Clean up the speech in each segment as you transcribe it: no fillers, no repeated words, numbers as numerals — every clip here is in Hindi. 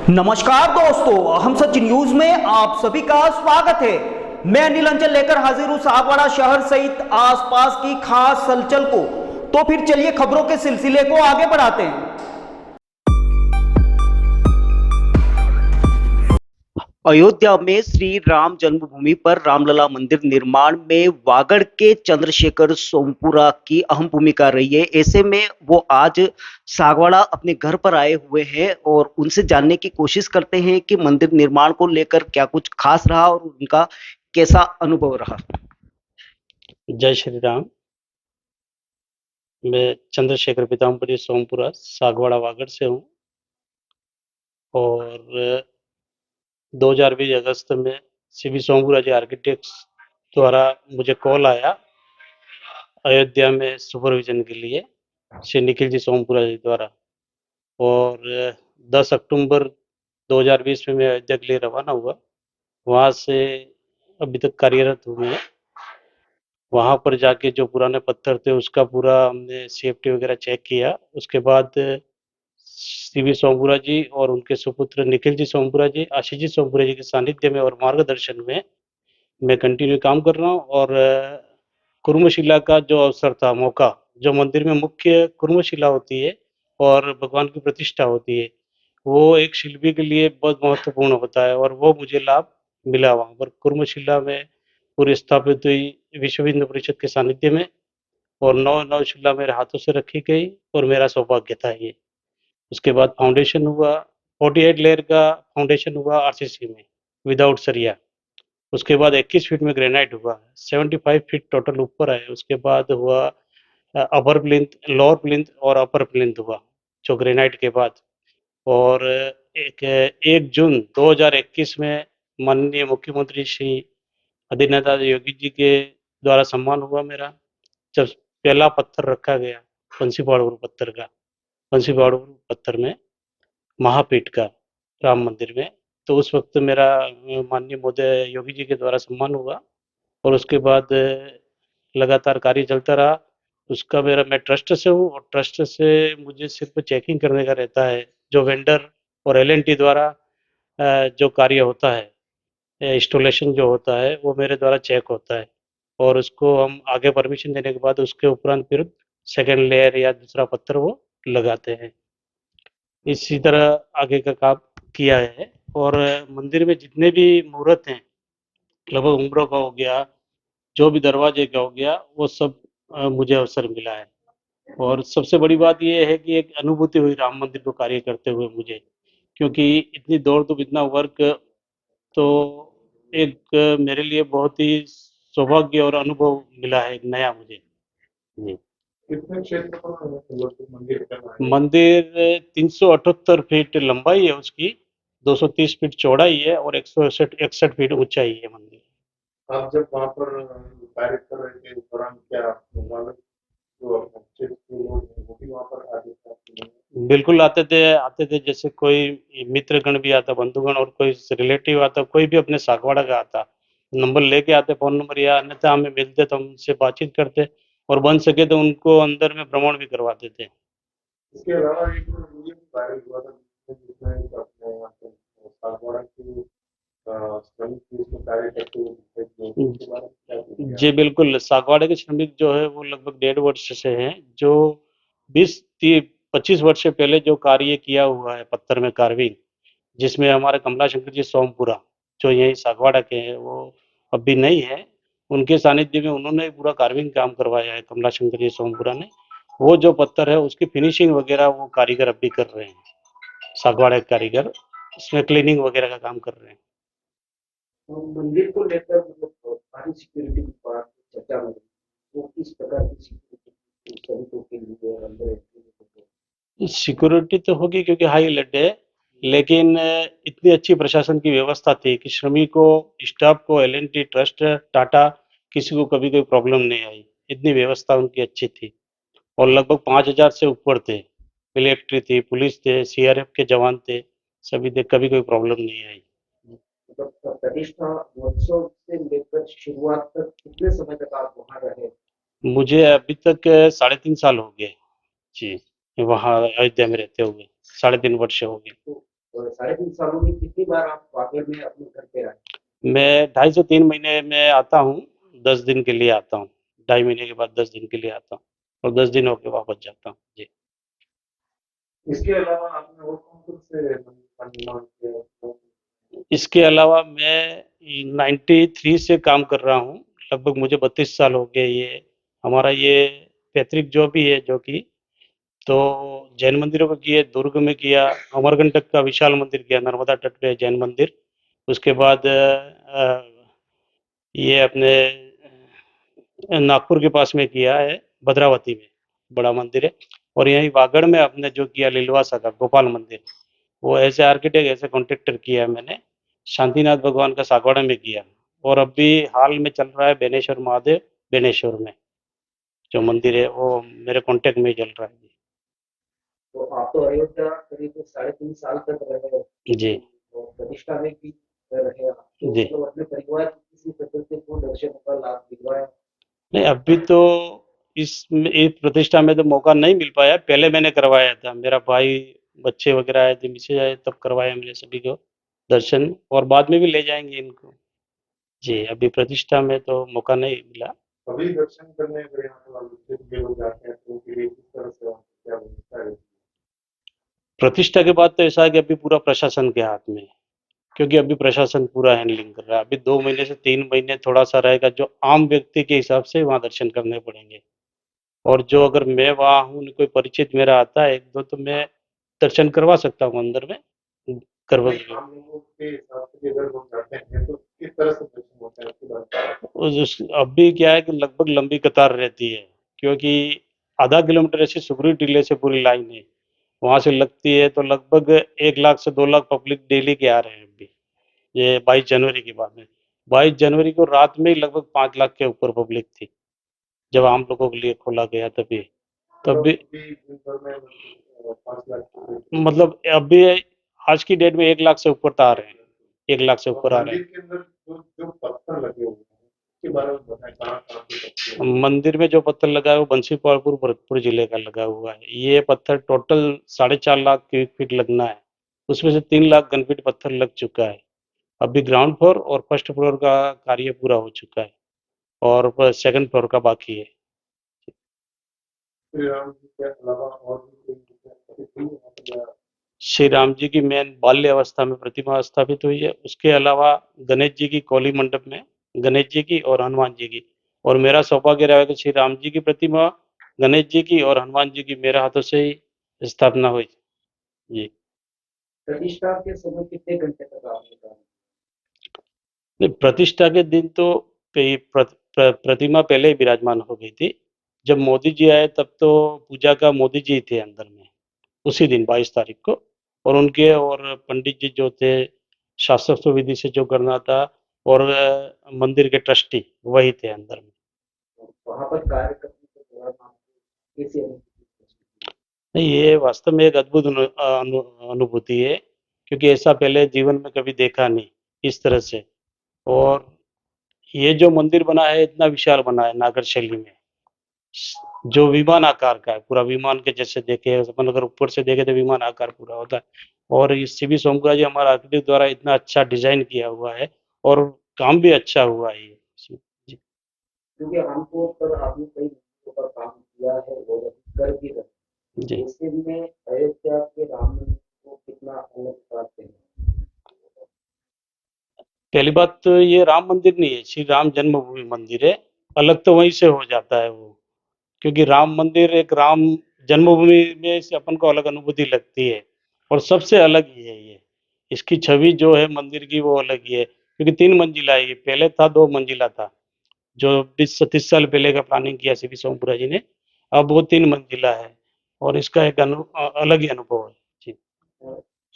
नमस्कार दोस्तों, हम सच न्यूज में आप सभी का स्वागत है। मैं अनिल अंचल लेकर हाजिर हूं सागवाड़ा शहर सहित आसपास की खास हलचल को। तो फिर चलिए खबरों के सिलसिले को आगे बढ़ाते हैं। अयोध्या में श्री राम जन्मभूमि पर रामलला मंदिर निर्माण में वागड़ के चंद्रशेखर सोमपुरा की अहम भूमिका रही है। ऐसे में वो आज सागवाड़ा अपने घर पर आए हुए हैं और उनसे जानने की कोशिश करते हैं कि मंदिर निर्माण को लेकर क्या कुछ खास रहा और उनका कैसा अनुभव रहा। जय श्री राम। मैं चंद्रशेखर पीताम्बरी सोमपुरा सागवाड़ा वागड़ से हूँ और 2020 अगस्त में सीवी सोमपुरा जी आर्किटेक्ट्स द्वारा मुझे कॉल आया अयोध्या में सुपरविजन के लिए श्री निखिल जी सोमपुरा जी द्वारा, और 10 अक्टूबर 2020 में मैं अयोध्या के लिए रवाना हुआ। वहाँ से अभी तक कार्यरत हूँ मैं। वहाँ पर जाके जो पुराने पत्थर थे उसका पूरा हमने सेफ्टी वगैरह चेक किया। उसके बाद सीवी सोमपुरा जी और उनके सुपुत्र निखिल जी सोमपुरा जी, आशीष जी सोमपुरा जी के सानिध्य में और मार्गदर्शन में मैं कंटिन्यू काम कर रहा हूँ। और कुर्मशिला का जो अवसर था, मौका, जो मंदिर में मुख्य कुर्मशिला होती है और भगवान की प्रतिष्ठा होती है, वो एक शिल्पी के लिए बहुत महत्वपूर्ण होता है और वो मुझे लाभ मिला वहाँ पर। कुर्मशिला में पूरी स्थापित हुई विश्व हिंदू परिषद के सानिध्य में, और नौ शिला मेरे हाथों से रखी गई और मेरा सौभाग्य था ये। उसके बाद फाउंडेशन हुआ, 48 लेयर का फाउंडेशन हुआ आरसीसी में विदाउट सरिया। उसके बाद 21 फीट में ग्रेनाइट हुआ, 75 फीट टोटल ऊपर है। उसके बाद हुआ अपर प्लिंथ, लोअर प्लिंथ और अपर प्लिंथ हुआ जो ग्रेनाइट के बाद। और 1 जून 2021 में माननीय मुख्यमंत्री श्री आदित्यनाथ योगी जी के द्वारा सम्मान हुआ मेरा, जब पहला पत्थर रखा गया बंसी बहादुर पत्थर में महापीठ का राम मंदिर में। तो उस वक्त मेरा माननीय मोदी योगी जी के द्वारा सम्मान हुआ और उसके बाद लगातार कार्य चलता रहा। उसका मैं ट्रस्ट से हूँ और ट्रस्ट से मुझे सिर्फ चेकिंग करने का रहता है। जो वेंडर और एल&टी द्वारा जो कार्य होता है, इंस्टॉलेशन जो होता है, वो मेरे द्वारा चेक होता है और उसको हम आगे परमिशन देने के बाद उसके उपरांत फिर सेकंड लेयर या दूसरा पत्थर वो लगाते हैं। इसी तरह आगे का काम किया है। और मंदिर में जितने भी मुहूर्त हैं, लगभग उम्रों का हो गया, जो भी दरवाजे का हो गया, वो सब मुझे अवसर मिला है। और सबसे बड़ी बात ये है कि एक अनुभूति हुई राम मंदिर को कार्य करते हुए मुझे, क्योंकि इतनी दौड़-धूप, इतना वर्क, तो एक मेरे लिए बहुत ही सौभाग्य और अनुभव मिला है, एक नया मुझे। जी। कितने क्षेत्रफल में मंदिर का है? मंदिर 378 फीट लंबाई है उसकी, 230 फीट चौड़ाई है और 161 फीट ऊंचाई है मंदिर। आप जब वहाँ पर कार्य कर रहे थे, उस दौरान क्या वहाँ जो क्षेत्र के लोग हैं, वो भी वहाँ पर आते थे? बिल्कुल आते थे। जैसे कोई मित्रगण भी आता, बंधुगण, और कोई रिलेटिव आता, कोई भी अपने सागवाड़ा का आता, नंबर लेके आते, फ़ोन नंबर, या अन्यथा हमें मिलते तो हम उनसे बातचीत करते और बन सके तो उनको अंदर में भ्रमण भी करवाते थे। इसके अलावा एक वीडियो वायरल हुआ था जिसमें अपने यहाँ पे सागवाड़ा की श्रमिक भी इसमें कार्य करते हुए दिखाई दिए। उसके बारे में क्या कहेंगे जी आप? बिल्कुल, सागवाड़ा के श्रमिक जो है वो लगभग 1.5 वर्ष से हैं, जो 25 वर्ष से पहले जो कार्य किया हुआ है पत्थर में कार्विंग, जिसमें हमारे कमलाशंकर जी सोमपुरा, जो यहीं सागवाड़ा के हैं, वो अभी नहीं है, उनके सानिध्य में उन्होंने पूरा कार्विंग काम करवाया है कमलाशंकर जी सोमपुरा ने। वो जो पत्थर है उसकी फिनिशिंग वगैरह वो कारीगर अभी कर रहे हैं, सागवाड़ा के कारीगर उसमें क्लीनिंग वगैरह का काम कर रहे हैं। मंदिर को लेकर मतलब भारी सिक्योरिटी की बात चर्चा में, वो किस प्रकार की सिक्योरिटी सैनिकों के लिए और अंदर सिक्योरिटी तो होगी क्योंकि हाई अलर्ट है, लेकिन इतनी अच्छी प्रशासन की व्यवस्था थी कि श्रमिकों, स्टाफ को, एल&टी ट्रस्ट, टाटा किसी को कभी कोई प्रॉब्लम नहीं आई। इतनी व्यवस्था उनकी अच्छी थी और लगभग 5,000 से ऊपर थे। मिलिट्री थी, पुलिस थे, सीआरएफ के जवान थे, सभी थे, कभी कोई प्रॉब्लम नहीं आई। मतलब प्रतिष्ठा महोत्सव से लेकर शुरुआत तक कितने समय तक आप वहाँ रहे? मुझे अभी तक 3.5 साल हो गए जी, वहाँ अयोध्या में रहते हुए 3.5 वर्ष हो गए। तो 3.5 सालों में कितनी बार आप वागड़ में अपने घर पे आए? मैं 2.5 से 3 महीने में आता हूँ, 10 दिन के लिए आता हूँ। 2.5 महीने के बाद 10 दिन के लिए आता हूँ और 10 दिन होके वापस जाता हूँ। जी। इसके अलावा आपने और कौन-कौन से मंदिर का निर्माण किया? इसके अलावा मैं 93 से काम कर रहा हूँ, लगभग मुझे 32 साल हो गए ये। हमारा ये पैतृक जॉब ही है जो कि तो जैन मंदिरों को किए, दुर्ग में किया, अमरकंटक का विशाल मंदिर किया, नर्मदा तट पे जैन मंदिर। उसके बाद ये अपने नागपुर के पास में किया है, भद्रावती में, बड़ा मंदिर है और यहीं वागड़ में आपने जो किया लिलवासा का गोपाल मंदिर, वो as a architect, as a contractor किया है मैंने। शांतिनाथ भगवान का सागवाड़ा में किया और अभी हाल में चल रहा है बेनेश्वर महादेव, बेनेश्वर में, जो मंदिर है वो मेरे कॉन्टैक्ट में ही चल रहा है। तो आप तो अयोध्या करीब 3.5 साल तक रहे जी, और प्रतिष्ठा में भी रहे आप। तो जी। मतलब अपने परिवार की किसी सदस्य को दर्शनों का लाभ दिलवाया? नहीं, अभी तो इस प्रतिष्ठा में तो मौका नहीं मिल पाया, पहले मैंने करवाया था। मेरा भाई, बच्चे वगैरह आए थे, मिसेज़ आए तब करवाया मैंने सभी को दर्शन और बाद में भी ले जाएँगे इनको। जी, अभी प्रतिष्ठा में तो मौका नहीं मिला। अभी दर्शन करने अगर यहाँ पर जो लोग जाते हैं तो उनके लिए किस तरह से क्या व्यवस्था है? प्रतिष्ठा के बाद तो ऐसा है कि अभी पूरा प्रशासन के हाथ में है, क्योंकि अभी प्रशासन पूरा हैंडलिंग कर रहा है। अभी 2 महीने से 3 महीने थोड़ा-सा रहेगा जो आम व्यक्ति के हिसाब से वहाँ दर्शन करने पड़ेंगे और जो अगर मैं वहाँ हूँ, कोई परिचित मेरा आता है 1-2 तो मैं दर्शन करवा सकता हूँ अंदर में, करवा नहीं, आम लोगों के हिसाब से अगर लोग जाते हैं तो किस तरह से दर्शन होते हैं उसकी बात करें? उस अभी क्या है कि लगभग लंबी कतार रहती है, क्योंकि आधा किलोमीटर ऐसे सुगरी टीले से पूरी लाइन है, वहाँ से लगती है तो लगभग 1 लाख से 2 लाख पब्लिक डेली के आ रहे हैं अभी, ये 22 जनवरी की बात है। 22 जनवरी को रात में ही लगभग 5 लाख के ऊपर पब्लिक थी, जब आम लोगों के लिए खोला गया तभी। तो तब भी अभी दिन भर में 5 लाख मतलब अभी आज की डेट में 1 लाख से ऊपर तो आ रहे हैं, 1 लाख से ऊपर आ रहे मंदिर हैं। के अंदर जो जो पत्थर लगे हुए हैं उसके बारे में बताएं, कहाँ-कहाँ के पत्थर हैं? मंदिर में जो पत्थर लगा है वो बंसीपालपुर, भरतपुर जिले का लगा हुआ है। ये पत्थर टोटल 4.5 लाख क्यूबिक फीट लगना है, उसमें से 3 लाख घन फीट पत्थर लग चुका है। अभी ग्राउंड फ्लोर और फर्स्ट फ्लोर का कार्य पूरा हो चुका है और सेकंड फ्लोर का बाकी है। श्री राम जी के अलावा और भी कोई प्रतिमा थी वहाँ पर या श्री राम जी की मेन बाल्य अवस्था में प्रतिमा स्थापित हुई है, उसके अलावा गणेश जी की कौली मंडप में, गणेश जी की और हनुमान जी की, और मेरा सौभाग्य रहा कि श्री राम जी की प्रतिमा, गणेश जी की और हनुमान जी की मेरे हाथों से ही स्थापना हुई। जी। प्रतिष्ठा के समय कितने घंटे तक आपने काम? नहीं, प्रतिष्ठा के दिन तो प्रतिमा पहले ही विराजमान हो गई थी। जब मोदी जी आए तब तो पूजा का मोदी जी थे अंदर में, उसी दिन 22 तारीख को, और उनके और पंडित जी जो थे, शास्त्रोक्त विधि से जो करना था, और मंदिर के ट्रस्टी वही थे अंदर में। वहाँ पर कार्य करने के दौरान आपको कैसी अनुभूति महसूस हुई? नहीं, ये वास्तव में एक अद्भुत अनुभूति है, क्योंकि ऐसा पहले जीवन में कभी देखा नहीं, इस तरह से। और ये जो मंदिर बना है इतना विशाल बना है नागर शैली में, जो विमान आकार का है, पूरा विमान के जैसे देखे अपन अगर ऊपर से देखें तो विमान आकार पूरा होता है, और ये सीवी सोमपुरा जी हमारा आर्किटेक्ट द्वारा इतना अच्छा डिज़ाइन किया हुआ है और काम भी अच्छा हुआ है ये। जी, क्योंकि आमतौर पर आपने कई मंदिरों पर काम किया है और अभी कर भी रहे जी। हैं। ऐसे में अयोध्या के राम मंदिर को कितना अलग पाते हैं? पहली बात तो ये राम मंदिर नहीं है, श्री राम जन्मभूमि मंदिर है, अलग तो वहीं से हो जाता है वो। क्योंकि राम मंदिर एक राम जन्मभूमि में से अपन को अलग अनुभूति लगती है और सबसे अलग ही है ये। इसकी छवि जो है मंदिर की वो अलग ही है, क्योंकि 3 मंजिला है ये, पहले था 2 मंजिला था, जो 20 से 30 साल पहले का प्लानिंग किया सीवी सोमपुरा जी ने, अब वो 3 मंजिला है और इसका एक अलग ही अनुभव है। जी।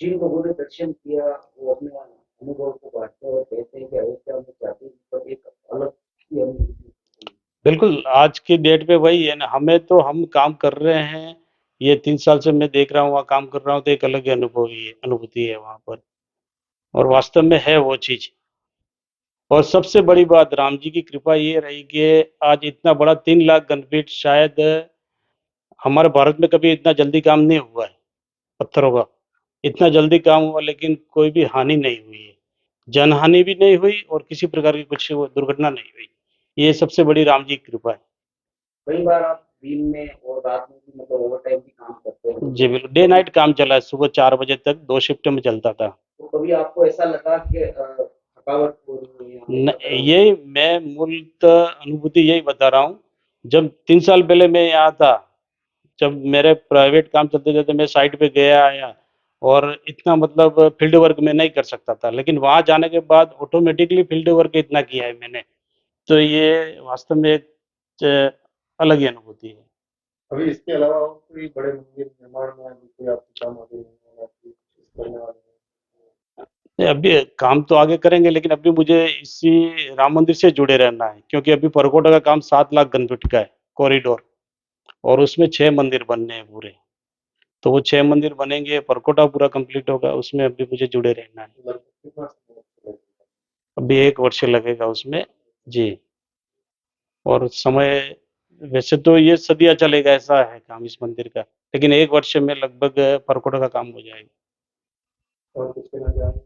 जिन लोगों ने दर्शन किया वो अपने अनुभव को बांटते हैं और कहते हैं कि अयोध्या में जाते ही पर एक अलग ही अनुभूति हुई। बिल्कुल, आज की डेट पे वही है ना, हमें तो हम काम कर रहे हैं, ये 3 साल से मैं देख रहा हूँ, वहाँ काम कर रहा हूँ, तो एक अलग ही अनुभूति है वहाँ पर और वास्तव में है वो चीज़। और सबसे बड़ी बात राम जी की कृपा ये रही कि आज इतना बड़ा 3 लाख घनफीट शायद हमारे भारत में कभी इतना जल्दी काम नहीं हुआ है, पत्थरों का। इतना जल्दी काम हुआ लेकिन कोई भी हानि नहीं हुई है। जनहानि भी नहीं हुई और किसी प्रकार की कुछ वो दुर्घटना नहीं हुई। ये सबसे बड़ी राम जी की कृपा है। कई बार आप दिन में और रात में भी मतलब ओवर टाइम भी काम करते हैं, जी, बिल्कुल, डे नाइट काम चला है, सुबह 4 बजे तक 2 शिफ्ट में चलता था। तो कभी आपको ऐसा लगा कि थकावट हो रही है न या यही मैं मूलतः अनुभूति यही बता रहा हूँ, जब 3 साल पहले मैं यहाँ था, जब मेरे प्राइवेट काम चलते थे तो मैं साइट पे गया आया और इतना मतलब फील्ड वर्क मैं नहीं कर सकता था। लेकिन वहाँ जाने के बाद ऑटोमेटिकली फील्ड वर्क इतना किया है मैंने, तो ये वास्तव में एक अलग ही अनुभूति है। अभी इसके अलावा और कोई बड़े मंदिर निर्माण में अभी कोई आपके काम आगे हैं या फिर करने वाले हैं? नहीं, अभी काम तो आगे करेंगे लेकिन अभी मुझे इसी राम मंदिर से जुड़े रहना है क्योंकि अभी परकोटा का काम 7 लाख घन फीट का है, कॉरिडोर और उसमें 6 मंदिर बनने हैं पूरे। तो वो 6 मंदिर बनेंगे, परकोटा पूरा कंप्लीट होगा, उसमें अभी मुझे जुड़े रहना है। लगभग कितना समय लगेगा? अभी 1 वर्ष लगेगा उसमें। जी, और समय वैसे तो ये सदियाँ चलेगा ऐसा है काम इस मंदिर का, लेकिन 1 वर्ष में लगभग परकोटा का काम हो जाएगा। और कुछ कहना चाहेंगे?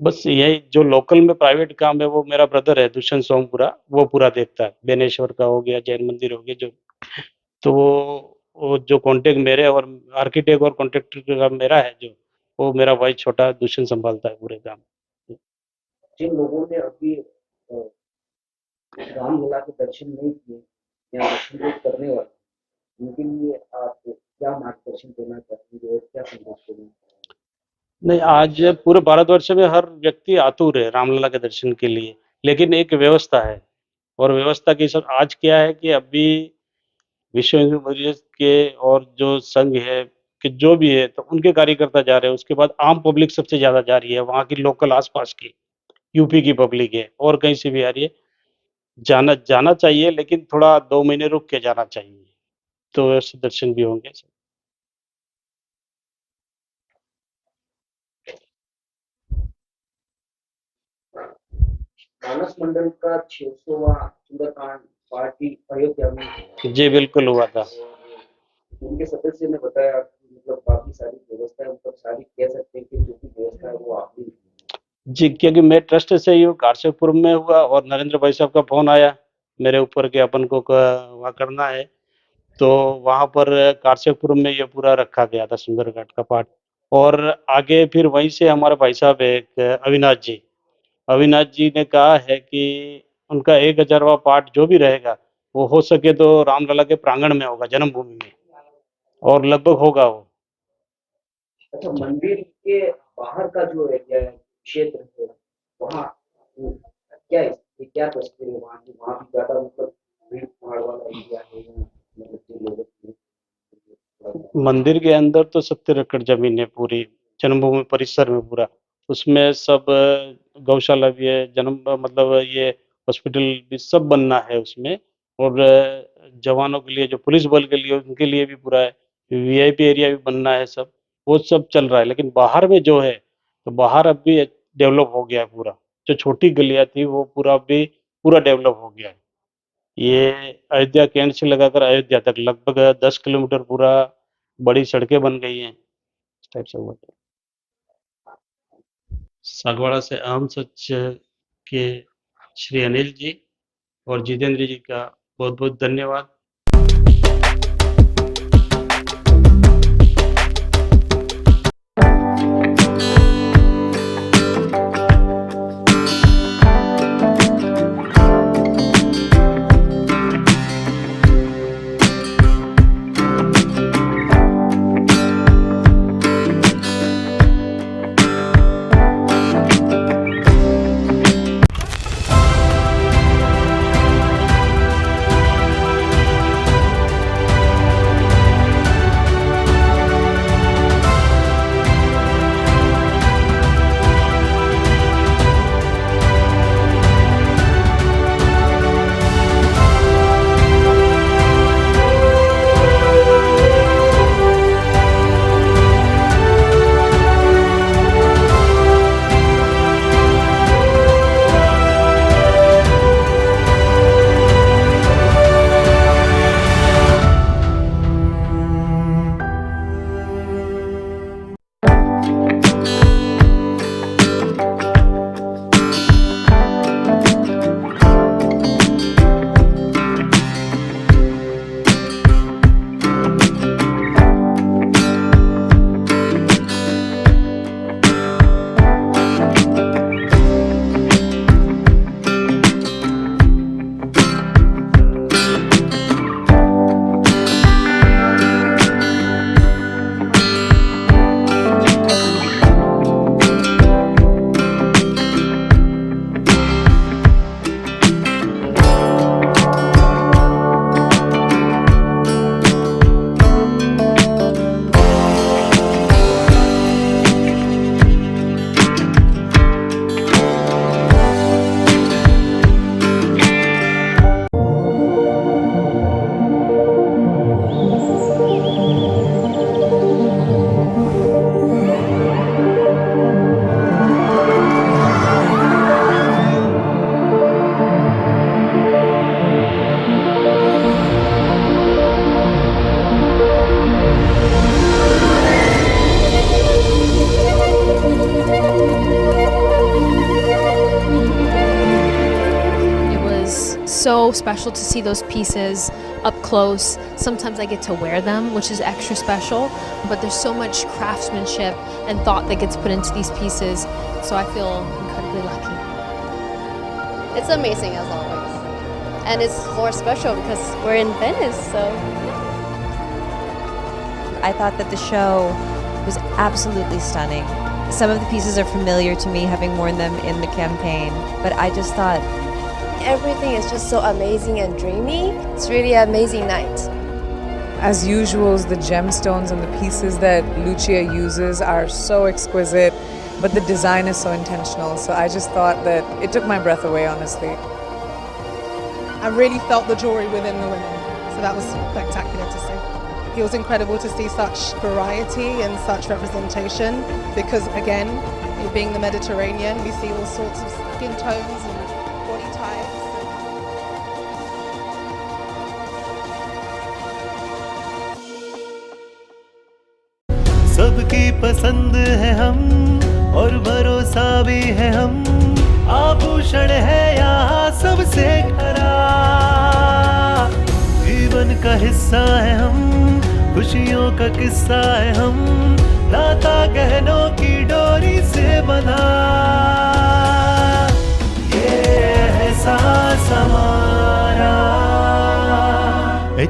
बस यही जो लोकल में प्राइवेट काम है वो मेरा ब्रदर है दुष्यंत सोमपुरा, वो पूरा देखता है। बेनेश्वर का हो गया, जैन मंदिर हो गया जो, तो वो जो कॉन्टैक्ट मेरे और आर्किटेक्ट और कॉन्ट्रैक्टर का मेरा है जो, वो मेरा भाई छोटा दुष्यंत सँभालता है पूरे काम। जिन लोगों ने अभी रामलला के दर्शन नहीं किए या दर्शन नहीं करने वाले उनके लिए आप क्या मार्गदर्शन देना चाहेंगे और क्या संदेश देना चाहेंगे? नहीं, आज पूरे भारतवर्ष में हर व्यक्ति आतुर है रामलला के दर्शन के लिए, लेकिन एक व्यवस्था है और व्यवस्था के हिसाब आज क्या है कि अभी विश्व हिंदू परिषद के और जो संघ है कि जो भी है तो उनके कार्यकर्ता जा रहे हैं, उसके बाद आम पब्लिक सबसे ज़्यादा जा रही है, वहाँ की लोकल आस-पास की, यूपी की पब्लिक है और कहीं से भी आ रही है। जाना जाना चाहिए लेकिन थोड़ा 2 महीने रुक के जाना चाहिए, तो ऐसे दर्शन भी होंगे। मानस मंडल का 600वां सुंदरकांड पार्टी अयोध्या में हुआ जी, बिल्कुल हुआ था। और उनके सदस्य ने बताया कि मतलब काफी सारी व्यवस्था है, मतलब सारी कह सकते हैं कि जो भी व्यवस्था है वो आपने की है। जी, क्योंकि मैं ट्रस्ट से ही हूँ, कारसेपुर में हुआ और नरेंद्र भाई साहब का फ़ोन आया मेरे ऊपर कि अपन को क वहाँ करना है, तो वहाँ पर कारसेपुर में ये पूरा रखा गया था सुंदरकांड का पाठ और आगे फिर वहीं से हमारे भाई साहब हैं एक अविनाश जी ने कहा है कि उनका 1000वाँ पाठ जो भी रहेगा, वो हो सके तो रामलला के प्रांगण में होगा, जन्मभूमि में और लगभग होगा वो। अच्छा, मंदिर के बाहर का जो एरिया है, क्षेत्र है, वहाँ क्या है, क्या तस्वीर है वहाँ की? वहाँ भी ज्यादा मतलब भीड़ भाड़ वाला एरिया है या मतलब जो लोगों की मंदिर के अंदर तो 70 एकड़ ज़मीन है पूरी, जन्मभूमि परिसर में पूरा। उसमें सब गौशाला भी है, मतलब ये हॉस्पिटल भी सब बनना है उसमें और जवानों के लिए जो पुलिस बल के लिए उनके लिए भी पूरा है, वीआईपी एरिया भी बनना है सब, वो सब चल रहा है। लेकिन बाहर में जो है, तो बाहर अब भी डेवलप हो गया है पूरा। जो छोटी गलियाँ थी वो पूरा अभी पूरा डेवलप हो गया है। ये अयोध्या कैंट से लगाकर अयोध्या तक लगभग 10 किलोमीटर पूरा बड़ी सड़कें बन गई हैं, इस टाइप से हुआ है। सागवाड़ा से अहम सच के श्री अनिल जी और जितेंद्र जी का बहुत-बहुत धन्यवाद। so special to see those pieces up close. Sometimes I get to wear them, which is extra special, but there's so much craftsmanship and thought that gets put into these pieces, so I feel incredibly lucky. It's amazing as always. And it's more special because we're in Venice, so. I thought that the show was absolutely stunning. Some of the pieces are familiar to me, having worn them in the campaign, but I just thought Everything is just so amazing and dreamy. It's really an amazing night. As usual, the gemstones and the pieces that Lucia uses are so exquisite, but the design is so intentional. So I just thought that it took my breath away, honestly. I really felt the jewelry within the women, so that was spectacular to see. It was incredible to see such variety and such representation because, again, it being the Mediterranean, we see all sorts of skin tones and body types. सबकी पसंद है हम और भरोसा भी है हम, आभूषण है यहाँ सबसे खरा, जीवन का हिस्सा है हम, खुशियों का किस्सा है हम, नाता गहनों की डोरी से बंधा, ये एहसास हमारा।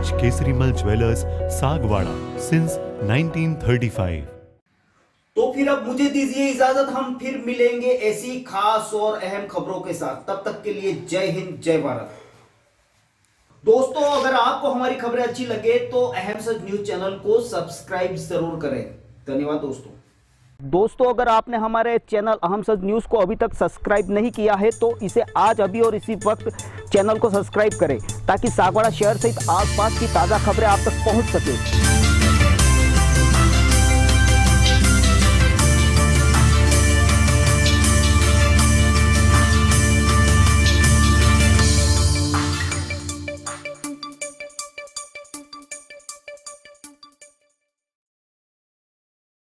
H. Kesrimal jewellers, Sagwara, since 1935। तो फिर अब मुझे दीजिए इजाजत, हम फिर मिलेंगे ऐसी खास और अहम खबरों के साथ। तब तक के लिए जय हिंद, जय भारत। दोस्तों, अगर आपको हमारी खबरें अच्छी लगे तो अहम सच न्यूज चैनल को सब्सक्राइब जरूर करें। धन्यवाद दोस्तों, अगर आपने हमारे चैनल अहम सच न्यूज को अभी तक सब्सक्राइब नहीं किया है तो इसे आज अभी और इसी वक्त चैनल को सब्सक्राइब करें ताकि सागवाड़ा शहर सहित आसपास की ताजा खबरें आप तक पहुंच सके।